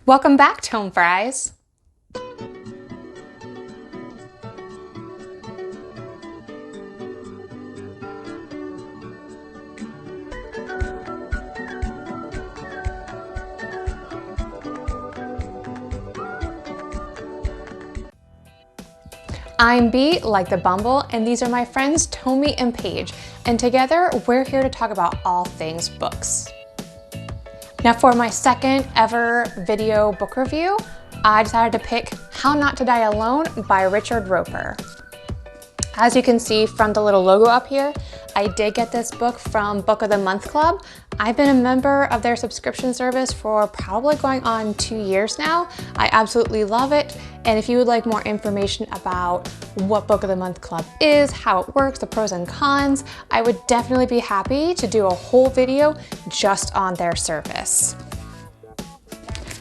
Welcome back, Tomefries. I'm Bee, like the Bumble, and these are my friends Tommy and Paige, and together we're here to talk about all things books. Now for my second ever video book review, I decided to pick How Not to Die Alone by Richard Roeper. As you can see from the little logo up here, I did get this book from Book of the Month Club. I've been a member of their subscription service for probably going on 2 years now. I absolutely love it. And if you would like more information about what Book of the Month Club is, how it works, the pros and cons, I would definitely be happy to do a whole video just on their service.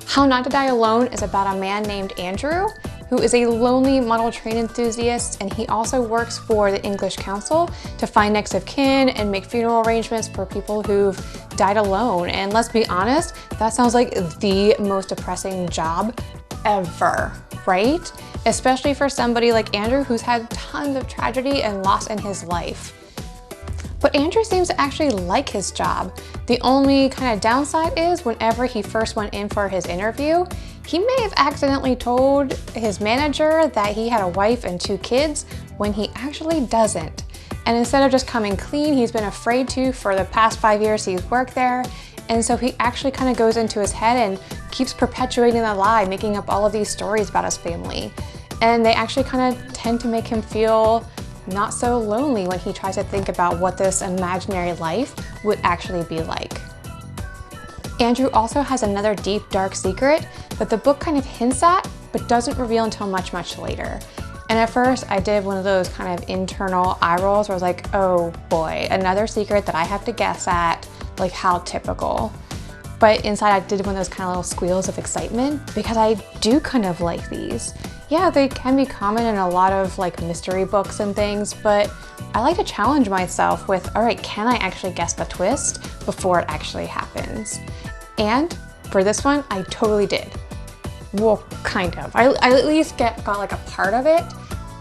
How Not to Die Alone is about a man named Andrew, who is a lonely model train enthusiast, and he also works for the English Council to find next of kin and make funeral arrangements for people who've died alone. And let's be honest, that sounds like the most depressing job ever, right? Especially for somebody like Andrew who's had tons of tragedy and loss in his life. But Andrew seems to actually like his job. The only kind of downside is whenever he first went in for his interview, he may have accidentally told his manager that he had a wife and 2 kids when he actually doesn't. And instead of just coming clean, he's been afraid to for the past 5 years he's worked there. And so he actually kind of goes into his head and keeps perpetuating the lie, making up all of these stories about his family. And they actually kind of tend to make him feel not so lonely when he tries to think about what this imaginary life would actually be like. Andrew also has another deep, dark secret that the book kind of hints at, but doesn't reveal until much, much later. And at first I did one of those kind of internal eye rolls where I was like, oh boy, another secret that I have to guess at, like how typical. But inside I did one of those kind of little squeals of excitement because I do kind of like these. Yeah, they can be common in a lot of like mystery books and things, but I like to challenge myself with, all right, can I actually guess the twist before it actually happens? And for this one, I totally did. Well, kind of. I at least got like a part of it,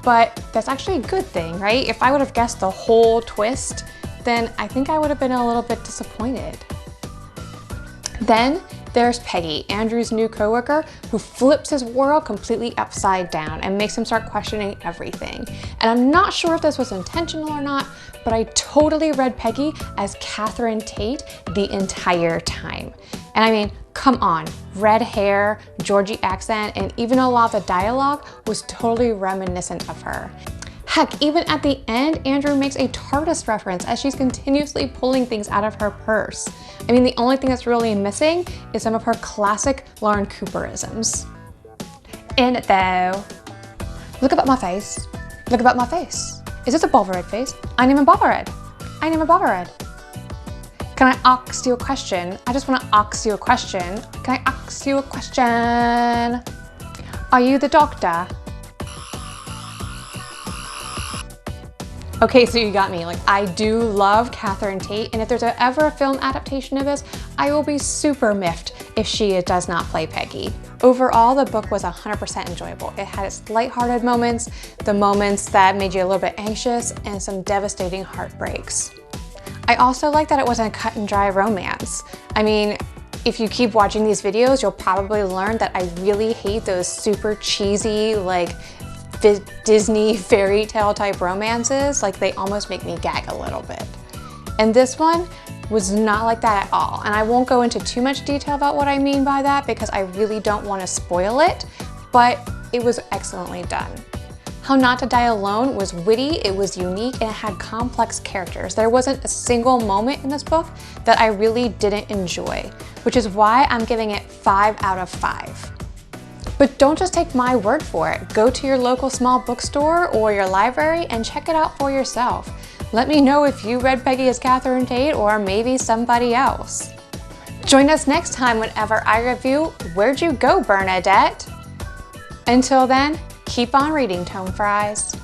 but that's actually a good thing, right? If I would have guessed the whole twist, then I think I would have been a little bit disappointed. Then there's Peggy, Andrew's new coworker, who flips his world completely upside down and makes him start questioning everything. And I'm not sure if this was intentional or not, but I totally read Peggy as Catherine Tate the entire time. And I mean, come on, red hair, Georgie accent, and even a lot of the dialogue was totally reminiscent of her. Heck, even at the end, Andrew makes a TARDIS reference as she's continuously pulling things out of her purse. I mean, the only thing that's really missing is some of her classic Lauren Cooperisms. In it though. Look about my face. Look about my face. Is this a bothered face? I ain't even bothered. I ain't even bothered. Can I ask you a question? I just want to ask you a question. Can I ask you a question? Are you the doctor? Okay, so you got me. Like, I do love Catherine Tate, and if there's ever a film adaptation of this, I will be super miffed if she does not play Peggy. Overall, the book was 100% enjoyable. It had its lighthearted moments, the moments that made you a little bit anxious, and some devastating heartbreaks. I also like that it wasn't a cut and dry romance. I mean, if you keep watching these videos, you'll probably learn that I really hate those super cheesy, like, Disney fairy tale type romances. Like, they almost make me gag a little bit. And this one was not like that at all. And I won't go into too much detail about what I mean by that because I really don't want to spoil it, but it was excellently done. How Not to Die Alone was witty, it was unique, and it had complex characters. There wasn't a single moment in this book that I really didn't enjoy, which is why I'm giving it 5 out of 5. But don't just take my word for it. Go to your local small bookstore or your library and check it out for yourself. Let me know if you read Peggy as Catherine Tate or maybe somebody else. Join us next time whenever I review Where'd You Go, Bernadette? Until then, keep on reading, Tomefries.